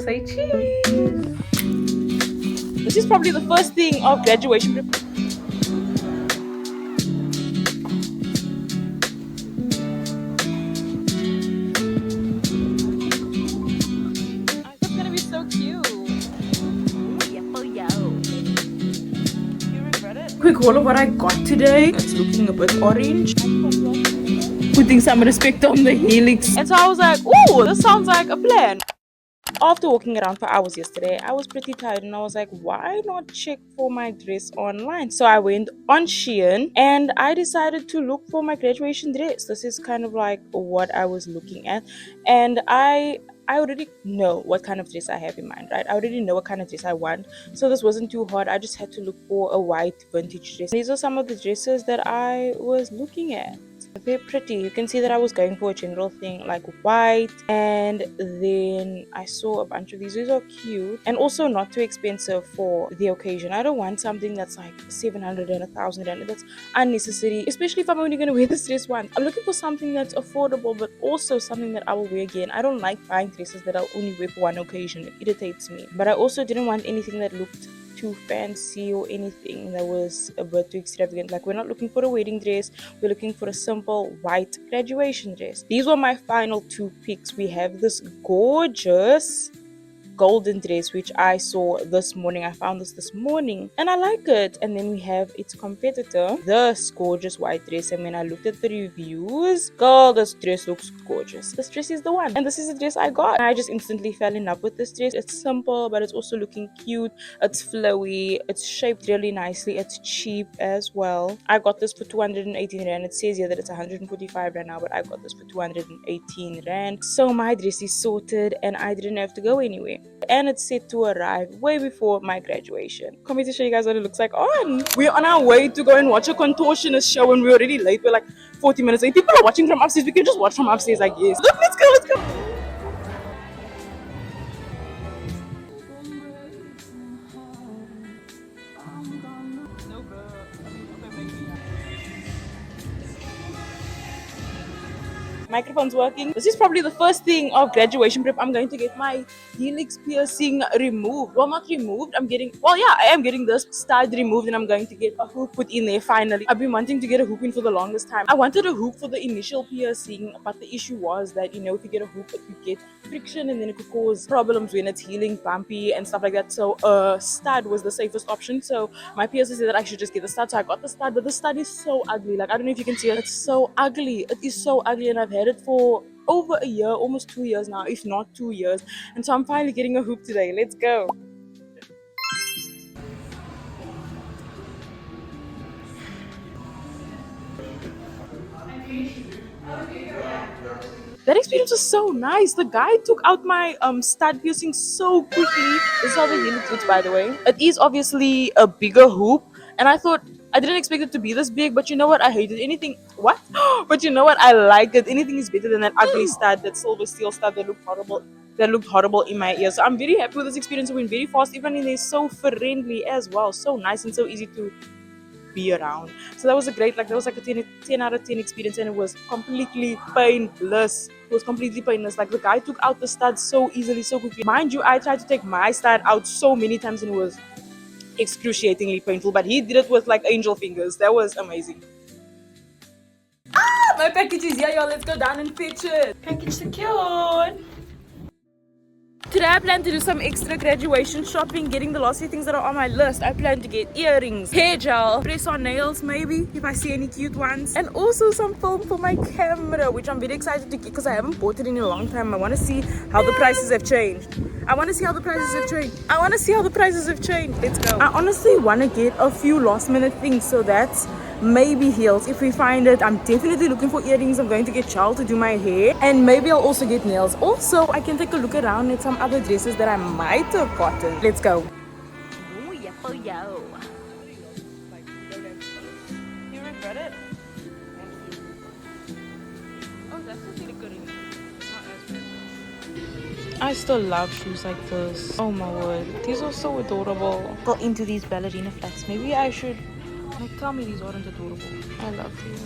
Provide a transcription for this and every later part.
Say cheese. This is probably the first thing of graduation. It's gonna be so cute. Quick haul of what I got today. It's looking a bit orange. Putting some respect on the helix. And so I was like, oh, this sounds like a plan. After walking around for hours yesterday, I was pretty tired and I was like, why not check for my dress online? So I went on Shein and I decided to look for my graduation dress. This is kind of like what I was looking at, and I already know what kind of dress I have in mind, right? I already know what kind of dress I want. So this wasn't too hard. I just had to look for a white vintage dress. These are some of the dresses that I was looking at. Very pretty. You can see that I was going for a general thing like white, and then I saw a bunch of these. These are cute and also not too expensive for the occasion. I don't want something that's like 700 and 1,000 rand. That's unnecessary, especially if I'm only going to wear this dress once. I'm looking for something that's affordable but also something that I will wear again. I don't like buying dresses that I'll only wear for one occasion. It irritates me. But I also didn't want anything that looked too fancy or anything that was a bit too extravagant. Like, we're not looking for a wedding dress, we're looking for a simple white graduation dress. These were my final two picks. We have this gorgeous golden dress which I saw this morning. I found this morning and I like it. And then we have its competitor, this gorgeous white dress, and when I looked at the reviews, girl, this dress looks gorgeous. This dress is the one, and this is the dress I got. I just instantly fell in love with this dress. It's simple but it's also looking cute. It's flowy, it's shaped really nicely, it's cheap as well. I got this for 218 rand. It says here that it's 145 rand now, but I got this for 218 rand. So my dress is sorted and I didn't have to go anywhere, and it's set to arrive way before my graduation. Come here to show you guys what it looks like on. We're on our way to go and watch a contortionist show and we're already late. We're like 40 minutes late. People are watching from upstairs. We can just watch from upstairs, I guess. Look, let's go, let's go. Microphone's working. This is probably the first thing of graduation prep. I'm going to get my helix piercing removed. Well, not removed. I am getting this stud removed, and I'm going to get a hoop put in there finally. I've been wanting to get a hoop in for the longest time. I wanted a hoop for the initial piercing, but the issue was that, if you get a hoop, it could get friction and then it could cause problems when it's healing, bumpy and stuff like that. So a stud was the safest option. So my piercer said that I should just get the stud. So I got the stud, but the stud is so ugly. Like, I don't know if you can see it. It's so ugly. It is so ugly, and I've had it for over a year, almost 2 years now, if not 2 years. And so I'm finally getting a hoop today. Let's go. That experience was so nice. The guy took out my stud piercing so quickly. This is how the helix looks, by the way. It is obviously a bigger hoop, and I didn't expect it to be this big, but you know what? I hated anything. What? But you know what? I liked it. Anything is better than that ugly stud, that silver steel stud that looked horrible. That looked horrible in my ears. So I'm very happy with this experience. It went very fast. Even they're so friendly as well. So nice and so easy to be around. So that was a great, that was like a 10 out of 10 experience, and it was completely painless. It was completely painless. Like, the guy took out the stud so easily, so quickly. Mind you, I tried to take my stud out so many times and it was excruciatingly painful, but he did it with like angel fingers. That was amazing. My package is here, y'all. Let's go down and fetch it. Package secured. Today I plan to do some extra graduation shopping, getting the last few things that are on my list. I plan to get earrings, hair gel, press on nails maybe, if I see any cute ones, and also some film for my camera, which I'm very excited to get because I haven't bought it in a long time. I want to see how the prices have changed. Let's go. I honestly want to get a few last minute things, so that's maybe heels if we find it. I'm definitely looking for earrings. I'm going to get gel to do my hair, and maybe I'll also get nails. Also, I can take a look around at some other dresses that I might have gotten. Let's go. Oh, yeah, for yo. You regret it? Oh, that's just really good. I still love shoes like this. Oh my word, these are so adorable. Go into these ballerina flats. Maybe I should. Like, tell me these aren't adorable. I love these.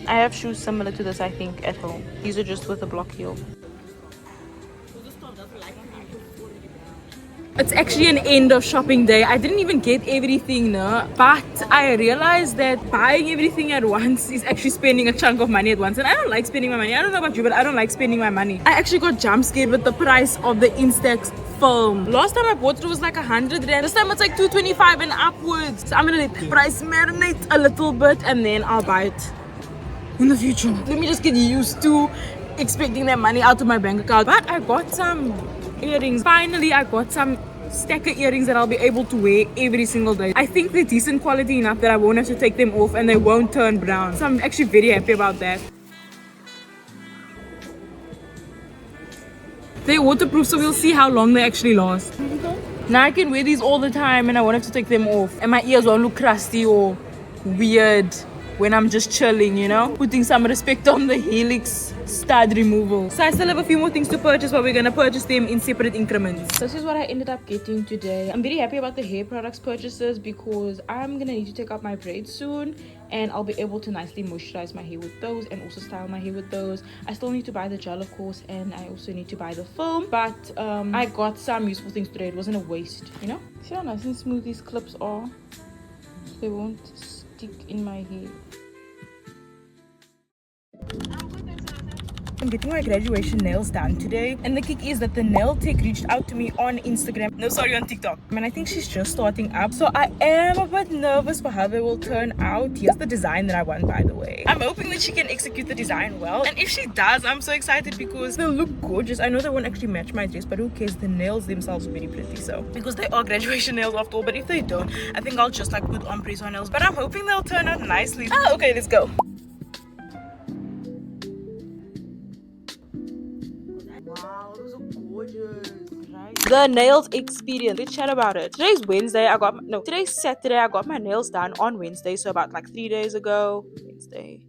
I have shoes similar to this, I think, at home. These are just with a block heel. It's actually an end of shopping day. I didn't even get everything, no, but I realized that buying everything at once is actually spending a chunk of money at once, and I don't like spending my money. I don't know about you, but I don't like spending my money. I actually got jump scared with the price of the Instax film. Last time I bought it was like 100 rand. This time it's like 225 and upwards. So I'm gonna let the price marinate a little bit and then I'll buy it in the future. Let me just get used to expecting that money out of my bank account. But I got some earrings. Finally, I got some stacker earrings that I'll be able to wear every single day. I think they're decent quality enough that I won't have to take them off and they won't turn brown. So I'm actually very happy about that. They're waterproof, so we'll see how long they actually last. Now I can wear these all the time and I won't have to take them off. And my ears won't look crusty or weird when I'm just chilling, you know, putting some respect on the helix stud removal. So I still have a few more things to purchase, but we're gonna purchase them in separate increments. This is what I ended up getting today. I'm very happy about the hair products purchases because I'm gonna need to take out my braids soon and I'll be able to nicely moisturize my hair with those and also style my hair with those. I still need to buy the gel, of course, and I also need to buy the film, but I got some useful things today. It wasn't a waste, you know. See how nice and smooth these clips are? They won't stick in my hair. I'm getting my graduation nails done today, and the kick is that the nail tech reached out to me on Instagram. No, sorry, on TikTok. And I think she's just starting up, so I am a bit nervous for how they will turn out. Here's the design that I want, by the way. I'm hoping that she can execute the design well, and if she does, I'm so excited because they'll look gorgeous. I know they won't actually match my dress, but who cares? The nails themselves are very pretty, so because they are graduation nails after all. But if they don't, I think I'll just like put on press-on nails, but I'm hoping they'll turn out nicely. Okay, let's go. Wow, those are gorgeous, right? The nails experience. Let's chat about it. Today's Wednesday. Today's Saturday. I got my nails done on Wednesday. So about like 3 days ago. Wednesday,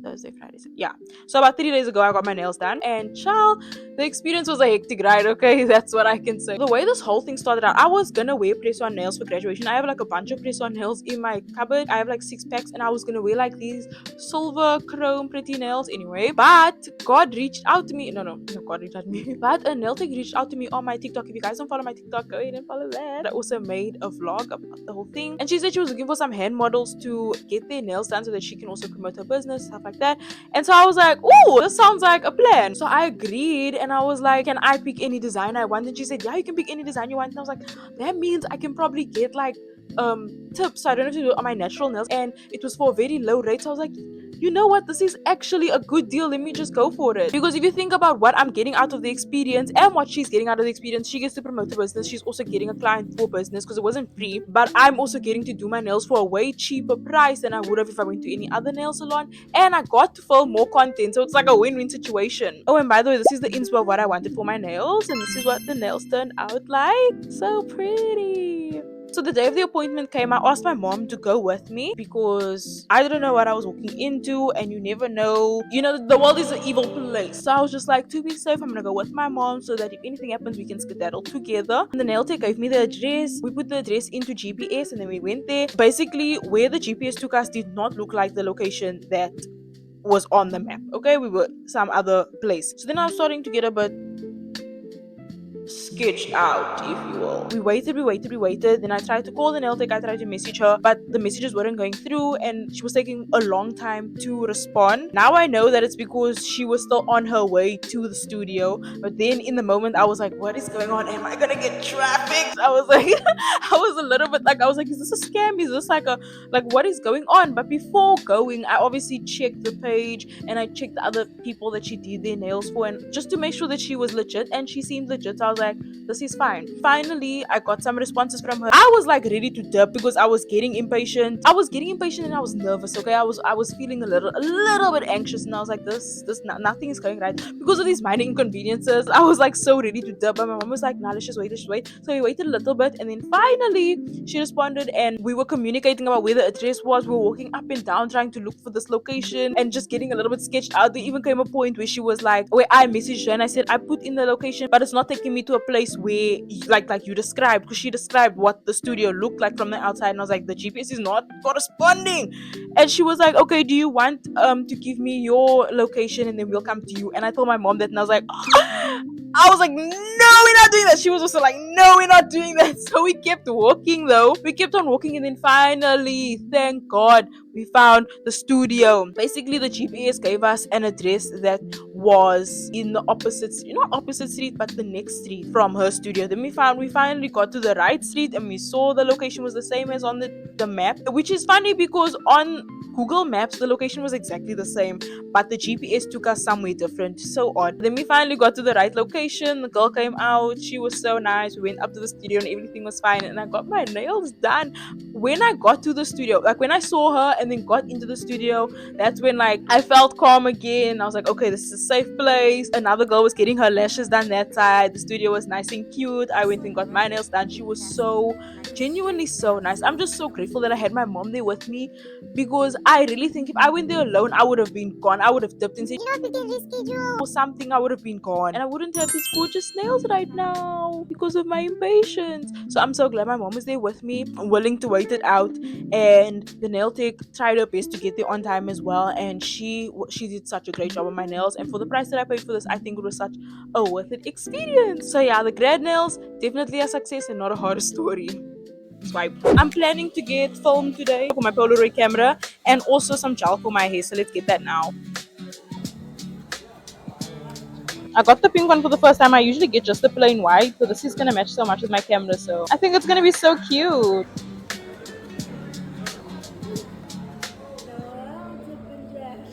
Thursday, Friday. Yeah. So about 3 days ago, I got my nails done. And child, the experience was a hectic ride, okay? That's what I can say. The way this whole thing started out, I was gonna wear press-on nails for graduation. I have like a bunch of press-on nails in my cupboard. I have like 6 packs and I was gonna wear like these silver chrome pretty nails anyway. But God reached out to me. No, God reached out to me. But a nail tech reached out to me on my TikTok. If you guys don't follow my TikTok, go ahead and follow that. I also made a vlog about the whole thing. And she said she was looking for some hand models to get their nails done so that she can also promote her business, stuff like that. And so I was like, oh, this sounds like a plan. So I agreed and I was like, can I pick any design I want? And she said, yeah, you can pick any design you want. And I was like, that means I can probably get like tips so I don't have to do it on my natural nails, and it was for a very low rate. So I was like, you know what, this is actually a good deal, let me just go for it. Because if you think about what I'm getting out of the experience and what she's getting out of the experience, she gets to promote the business, she's also getting a client for business because it wasn't free, but I'm also getting to do my nails for a way cheaper price than I would have if I went to any other nail salon, and I got to film more content, so it's like a win-win situation. Oh, and by the way, this is the inspo of what I wanted for my nails, and this is what the nails turned out like. So pretty. So the day of the appointment came, I asked my mom to go with me because I didn't know what I was walking into, and you never know. You know, the world is an evil place. So I was just like, to be safe, I'm gonna go with my mom so that if anything happens, we can skedaddle together. And the nail tech gave me the address. We put the address into GPS and then we went there. Basically, where the GPS took us did not look like the location that was on the map. Okay, we were some other place. So then I was starting to get a bit sketched out, if you will. We waited. Then I tried to call the nail tech, I tried to message her, but the messages weren't going through and she was taking a long time to respond. Now I know that it's because she was still on her way to the studio, but then in the moment I was like, what is going on? Am I gonna get trafficked? I was like, I was a little bit like, I was like, is this a scam? Is this like what is going on? But before going, I obviously checked the page and I checked the other people that she did their nails for, and just to make sure that she was legit, and she seemed legit. So I was like, this is fine. Finally, I got some responses from her. I was like ready to dip because I was getting impatient. And I was nervous. Okay, I was feeling a little bit anxious, and I was like, nothing is going right because of these minor inconveniences. I was like so ready to dip, but my mom was like, nah, let's just wait. So we waited a little bit, and then finally she responded, and we were communicating about where the address was. We were walking up and down trying to look for this location and just getting a little bit sketched out. There even came a point where she was like, where I messaged her and I said, I put in the location, but it's not taking me to a place where like you described, because she described what the studio looked like from the outside, and I was like, the GPS is not corresponding. And she was like, okay, do you want to give me your location and then we'll come to you? And I told my mom that, and I was like, I was like, no, we're not doing that. She was also like, no, we're not doing that. So we kept walking though. We kept on walking, and then finally, thank God, we found the studio. Basically, the GPS gave us an address that was in the opposite street, not opposite street, but the next street from her studio. Then we finally got to the right street, and we saw the location was the same as on the map, which is funny because on Google Maps the location was exactly the same, but the GPS took us somewhere different. So odd. Then we finally got to the right location. The girl came out. She was so nice. We went up to the studio and everything was fine. And I got my nails done. When I got to the studio, like when I saw her and then got into the studio, that's when like I felt calm again. I was like, okay, this is a safe place. Another girl was getting her lashes done that side. The studio was nice and cute. I went and got my nails done. She was so genuinely so nice. I'm just so grateful that I had my mom there with me, because I really think if I went there alone, I would have been gone. I would have dipped and said, or something, I would have been gone. And I wouldn't have these gorgeous nails right now because of my impatience. So I'm so glad my mom was there with me, willing to wait it out. And the nail tech tried her best to get there on time as well. And she did such a great job on my nails. And for the price that I paid for this, I think it was such a worth it experience. So yeah, the grad nails, definitely a success and not a horror story. Swipe. I'm planning to get film today for my Polaroid camera and also some gel for my hair, so let's get that now. I got the pink one for the first time. I usually get just the plain white, so this is gonna match so much with my camera, so I think it's gonna be so cute.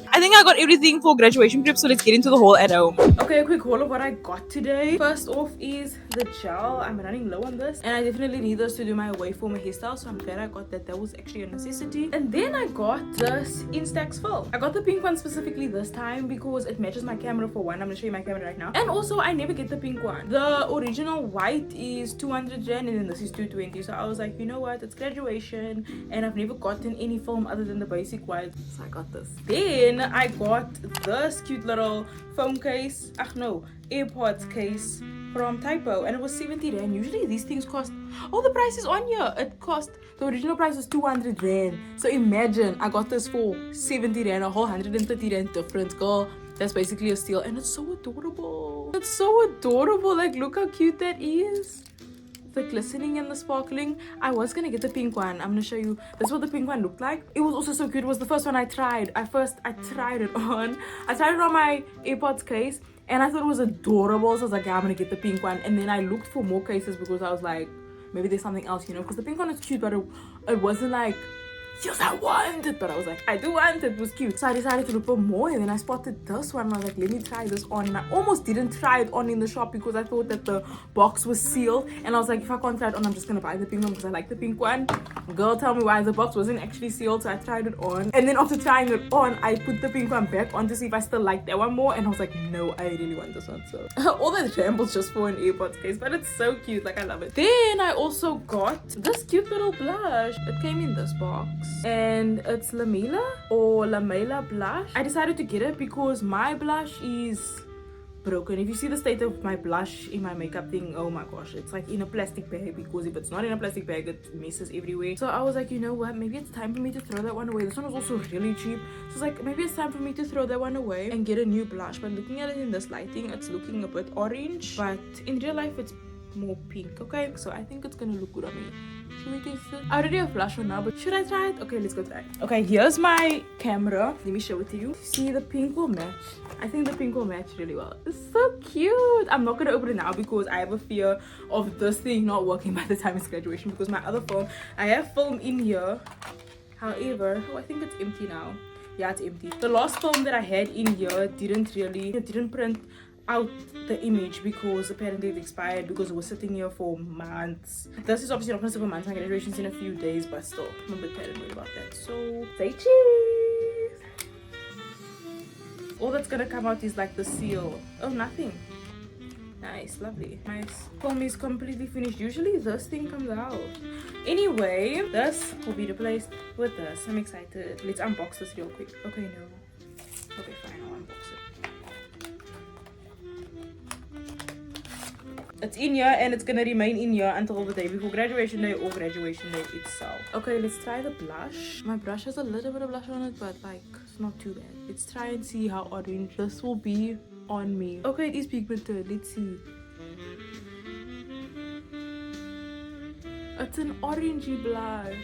I think I got everything for graduation prep, so let's get into the haul at home. Okay, a quick haul of what I got today. First off is the gel. I'm running low on this, and I definitely need this to do my waveform hairstyle, so I'm glad I got that. That was actually a necessity. And then I got this Instax film. I got the pink one specifically this time because it matches my camera for one. I'm gonna show you my camera right now. And also, I never get the pink one. The original white is 200 Rand, and then this is 220. So I was like, you know what? It's graduation, and I've never gotten any film other than the basic white, so I got this. Then I got this cute little phone case, AirPods case from Typo, and it was 70 Rand. Usually these things cost, oh, the price is on here. It cost, the original price was 200 Rand. So imagine I got this for 70 Rand, a whole 130 Rand difference, girl. That's basically a steal, and it's so adorable. It's so adorable. Like, look how cute that is. The glistening and the sparkling. I was gonna get the pink one. I'm gonna show you. That's what the pink one looked like. It was also so cute. It was the first one I tried. I tried it on. I tried it on my AirPods case, and I thought it was adorable. So I was like, yeah, I'm gonna get the pink one. And then I looked for more cases because I was like, maybe there's something else, you know, because the pink one is cute, but it wasn't like, yes, I want it, but I was like, I do want it. It was cute. So I decided to look for more, and then I spotted this one, and I was like, let me try this on. And I almost didn't try it on in the shop because I thought that the box was sealed, and I was like, if I can't try it on, I'm just gonna buy the pink one because I like the pink one. Girl, tell me why the box wasn't actually sealed. So I tried it on, and then after trying it on, I put the pink one back on to see if I still like that one more, and I was like, no, I really want this one. So all that rambles just for an AirPods case, but it's so cute. Like, I love it. Then I also got this cute little blush. It came in this box, and it's Lamela blush. I decided to get it because my blush is broken. If you see the state of my blush in my makeup thing, oh my gosh, it's like in a plastic bag, because if it's not in a plastic bag, it messes everywhere. So I was like, you know what, maybe it's time for me to throw that one away. This one was also really cheap, so it's like, maybe it's time for me to throw that one away and get a new blush. But looking at it in this lighting, it's looking a bit orange, but in real life it's more pink. Okay, so I think it's gonna look good on me. Should we taste it? I already have blush on now, but should I try it? Okay, let's go try it. Okay, here's my camera. Let me show it to you. See, the pink will match. I think the pink will match really well. It's so cute. I'm not gonna open it now because I have a fear of this thing not working by the time it's graduation, because my other phone, I have film in here. However, oh, I think it's empty now. Yeah, it's empty. The last film that I had in here didn't print out the image because apparently it expired because it was sitting here for months. This is obviously not gonna sit for months. My graduation's in a few days, but still, I'm a bit paranoid about that. So say cheese. All that's gonna come out is like the seal. Oh, nothing. Nice, lovely. My film is completely finished. Usually this thing comes out. Anyway, this will be replaced with this. I'm excited. Let's unbox this real quick. Okay, no. Okay, fine, I'll unbox it. It's in here and it's gonna remain in here until the day before graduation day or graduation day itself. Okay, let's try the blush. My brush has a little bit of blush on it, but like it's not too bad. Let's try and see how orange this will be on me. Okay, it is pigmented. Let's see. It's an orangey blush,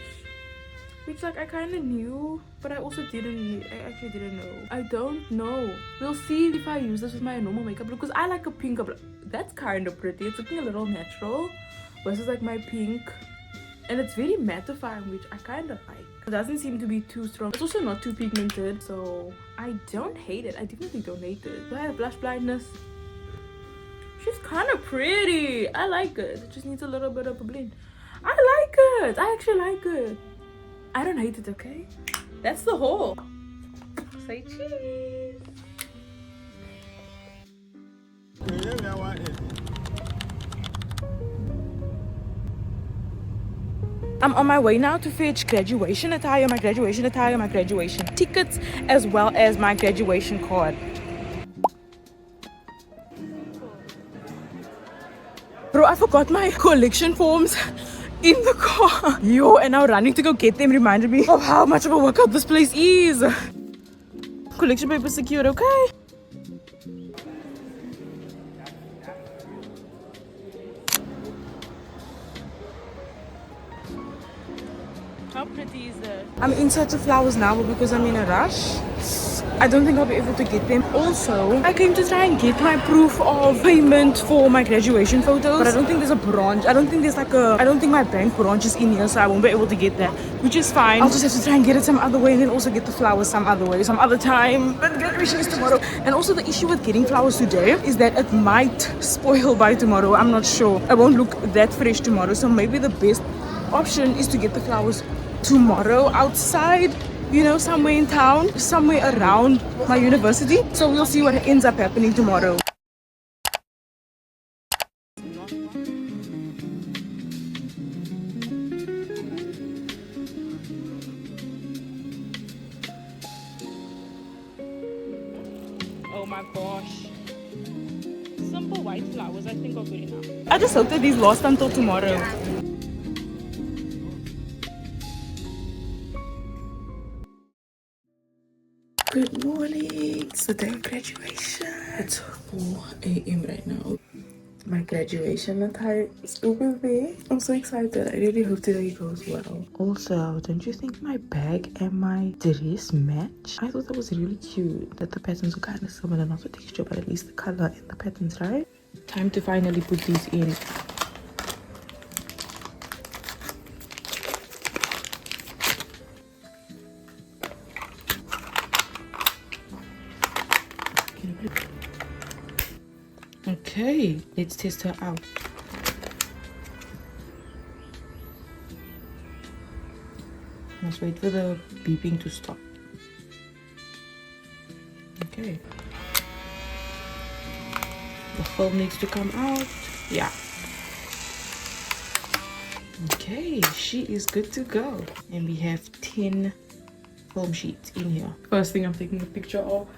which like I kind of knew, but I also didn't. I actually didn't know. I don't know. We'll see if I use this with my normal makeup look, because I like a pink blush. That's kind of pretty. It's looking a little natural versus like my pink, and it's very mattifying, which I kind of like. It doesn't seem to be too strong. It's also not too pigmented, so I don't hate it. I definitely don't hate it. Do I have blush blindness? She's kind of pretty. I like it. It just needs a little bit of a blend. I like it. I actually like it. I don't hate it, okay? That's the haul. Say cheese. I'm on my way now to fetch graduation attire, my graduation attire, my graduation tickets, as well as my graduation card. Bro, I forgot my collection forms in the car. Yo, and now running to go get them reminded me of how much of a workout this place is. Collection paper secured, okay? How pretty is that? I'm in search of flowers now, but because I'm in a rush, I don't think I'll be able to get them. Also, I came to try and get my proof of payment for my graduation photos, but I don't think there's a branch. I don't think my bank branch is in here, so I won't be able to get that, which is fine. I'll just have to try and get it some other way, and then also get the flowers some other way, some other time. But graduation is tomorrow. And also the issue with getting flowers today is that it might spoil by tomorrow. I'm not sure. I won't look that fresh tomorrow, so maybe the best option is to get the flowers tomorrow outside, you know, somewhere in town, somewhere around my university. So we'll see what ends up happening tomorrow. Oh my gosh. Simple white flowers I think are good enough. I just hope that these last until tomorrow. Good morning. It's the day of graduation. It's 4 a.m. right now. My graduation attire is over there. I'm so excited. I really hope today goes well. Also, don't you think my bag and my dress match? I thought that was really cute. That the patterns were kind of similar, not the texture, but at least the color and the patterns, right? Time to finally put these in. Okay, let's test her out. Let's wait for the beeping to stop. Okay. The film needs to come out. Yeah. Okay, she is good to go. And we have 10 film sheets in here. First thing I'm taking a picture of,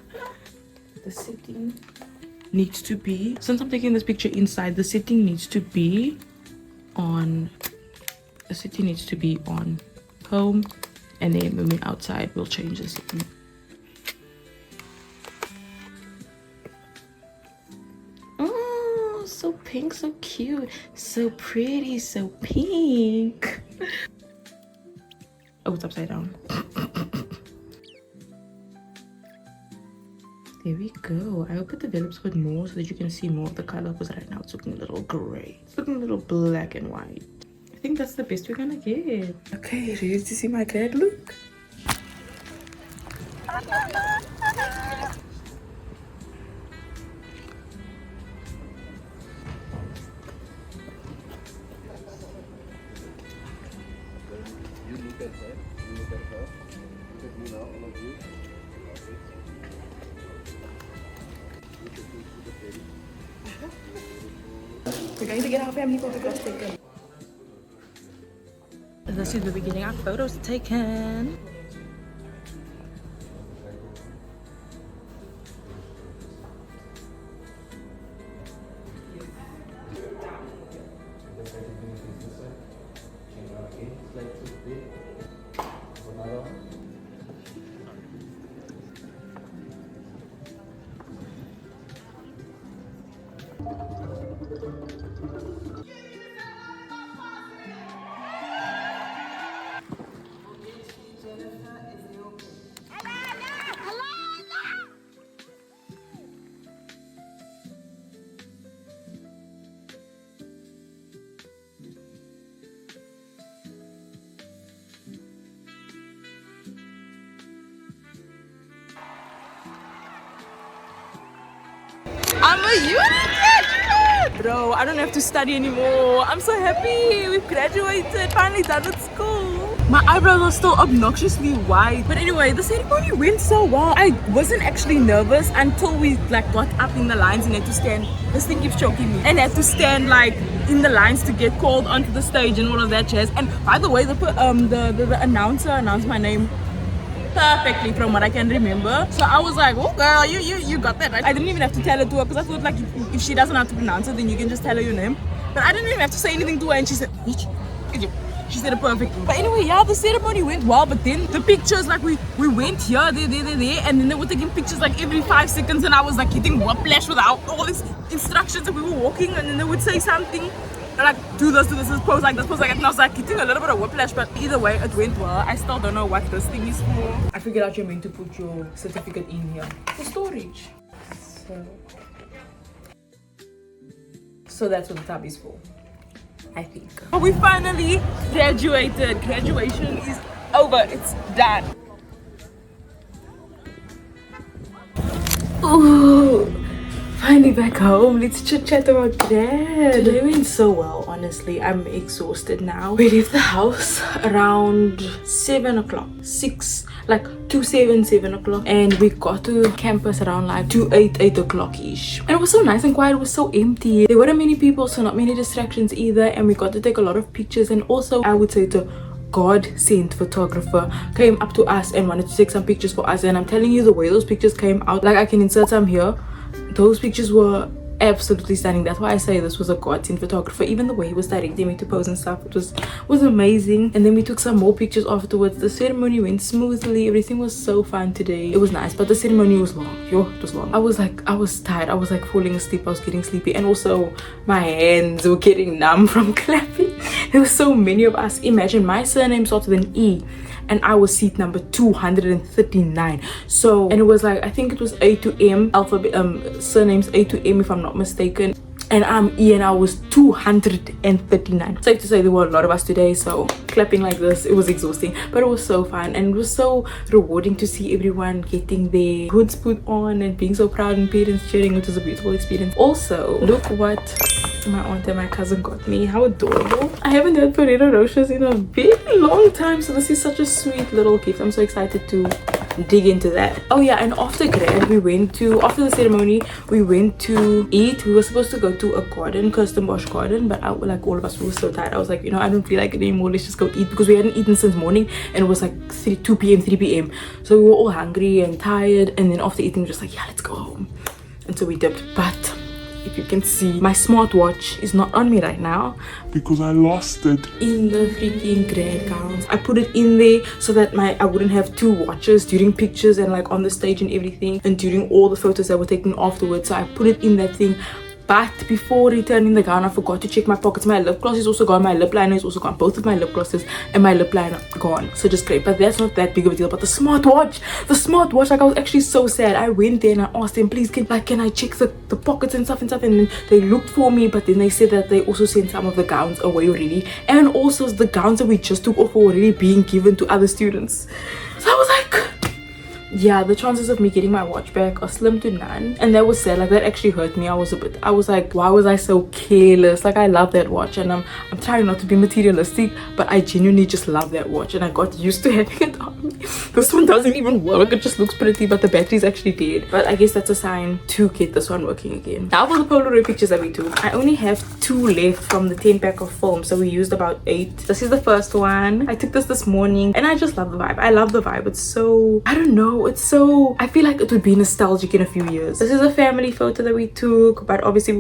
the setting needs to be, since I'm taking this picture inside, the setting needs to be on home, and then when we're outside we'll change the setting. Oh, so pink, so cute, so pretty, so pink. Oh, it's upside down. There we go. I hope it develops a bit more so that you can see more of the color, because right now it's looking a little gray. It's looking a little black and white. I think that's the best we're gonna get. Okay, ready to see my grad look? You look at her, you look at her, look at me now, all of you. We're going to get our family photographs taken. This is where we're getting our photos taken. I'm a UCT! Bro, I don't have to study anymore. I'm so happy. We've graduated. Finally done with school. My eyebrows are still obnoxiously white. But anyway, the ceremony went so well. I wasn't actually nervous until we like got up in the lines and had to stand. This thing keeps choking me. And had to stand like in the lines to get called onto the stage and all of that jazz. And by the way, the announcer announced my name perfectly from what I can remember. So I was like, oh girl, you got that right. I didn't even have to tell her to her because I thought like if she doesn't know how to pronounce it, then you can just tell her your name. But I didn't even have to say anything to her, and she said, she said it perfectly. But anyway, yeah, the ceremony went well. But then the pictures, like we went here, there, and then they were taking pictures like every 5 seconds, and I was like getting whiplash without all these instructions. And we were walking, and then they would say something like do this, pose like this, pose like that, and I was like getting a little bit of whiplash. But either way, it went well. I still don't know what this thing is for. I figured out you're meant to put your certificate in here for storage. So that's what the tab is for, I think. We finally graduated. Graduation is over. It's done. Ooh. Finally back home. Let's chit chat about grad. Today went so well, honestly. I'm exhausted now. We left the house around 7 o'clock. 7 o'clock, and we got to campus around like 8 o'clock ish. And it was so nice and quiet. It was so empty. There weren't many people, so not many distractions either, and we got to take a lot of pictures. And also, I would say the God-sent photographer came up to us and wanted to take some pictures for us. And I'm telling you, the way those pictures came out, like I can insert some here, those pictures were absolutely stunning. That's why I say this was a God-sent photographer. Even the way he was directing me to pose and stuff, it was amazing. And then we took some more pictures afterwards. The ceremony went smoothly. Everything was so fun today. It was nice, but the ceremony was long. It was long. I was tired. I was like falling asleep. I was getting sleepy, and also my hands were getting numb from clapping. There were so many of us. Imagine my surname started with an E, and I was seat number 239. So, and it was like, I think it was A to M alphabet, surnames A to M if I'm not mistaken, and I'm E, and I was 239. Safe to say there were a lot of us today, so clapping like this, it was exhausting, but it was so fun, and it was so rewarding to see everyone getting their hoods put on and being so proud, and parents cheering. It was a beautiful experience. Also, look what my aunt and my cousin got me. How adorable. I haven't had Ferrero Rochers in a very long time, so this is such a sweet little gift. I'm so excited to dig into that. Oh yeah, and after grad, after the ceremony, we went to eat. We were supposed to go to a garden, custom wash garden, but like all of us, we were so tired. I was like, I don't feel like it anymore. Let's just go eat, because we hadn't eaten since morning, and it was like 2 p.m, 3 p.m. So we were all hungry and tired, and then after eating, we were just like, yeah, let's go home. And so we dipped. But if you can see, my smartwatch is not on me right now because I lost it in the freaking grad gowns. I put it in there so that I wouldn't have 2 watches during pictures and like on the stage and everything, and during all the photos that were taken afterwards. So I put it in that thing. But before returning the gown, I forgot to check my pockets. My lip gloss is also gone, my lip liner is also gone. Both of my lip glosses and my lip liner gone. So just great. But that's not that big of a deal. But the smartwatch, like I was actually so sad. I went there and I asked them, please can I check the pockets and stuff, and then they looked for me, but then they said that they also sent some of the gowns away already, and also the gowns that we just took off were already being given to other students. So I was like, yeah, the chances of me getting my watch back are slim to none. And that was sad. Like, that actually hurt me. I was like, why was I so careless? Like, I love that watch, and I'm trying not to be materialistic, but I genuinely just love that watch, and I got used to having it on me. This one doesn't even work. It just looks pretty, but the battery's actually dead. But I guess that's a sign to get this one working again. Now for the Polaroid pictures that we took. I only have 2 left from the 10 pack of film, so we used about 8. This is the first one. I took this morning, and I just love the vibe. I love the vibe. It's so, I don't know, wow, it's so, I feel like it would be nostalgic in a few years. This is a family photo that we took, but obviously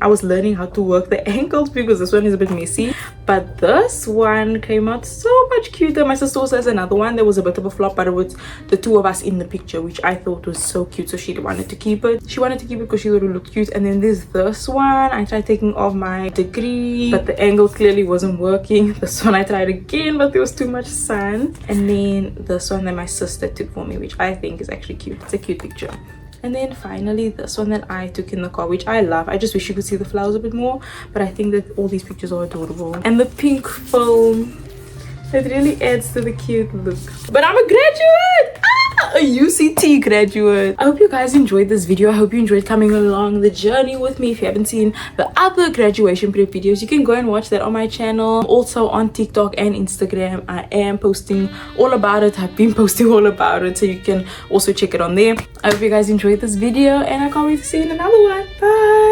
I was learning how to work the angles because this one is a bit messy. But this one came out so much cuter. My sister also has another one that was a bit of a flop, but it was the two of us in the picture, which I thought was so cute, so she wanted to keep it. She wanted to keep it because she thought it looked cute. And then there's this one. I tried taking off my degree, but the angle clearly wasn't working. This one I tried again, but there was too much sun. And then this one that my sister took for me, which I think is actually cute. It's a cute picture. And then finally this one that I took in the car, which I love. I just wish you could see the flowers a bit more, but I think that all these pictures are adorable. And the pink film, it really adds to the cute look. But I'm a graduate! A UCT graduate. I hope you guys enjoyed this video. I hope you enjoyed coming along the journey with me. If you haven't seen the other graduation prep videos, you can go and watch that on my channel. Also on TikTok and Instagram, I am posting all about it. I've been posting all about it, so you can also check it on there. I hope you guys enjoyed this video, and I can't wait to see you in another one. Bye.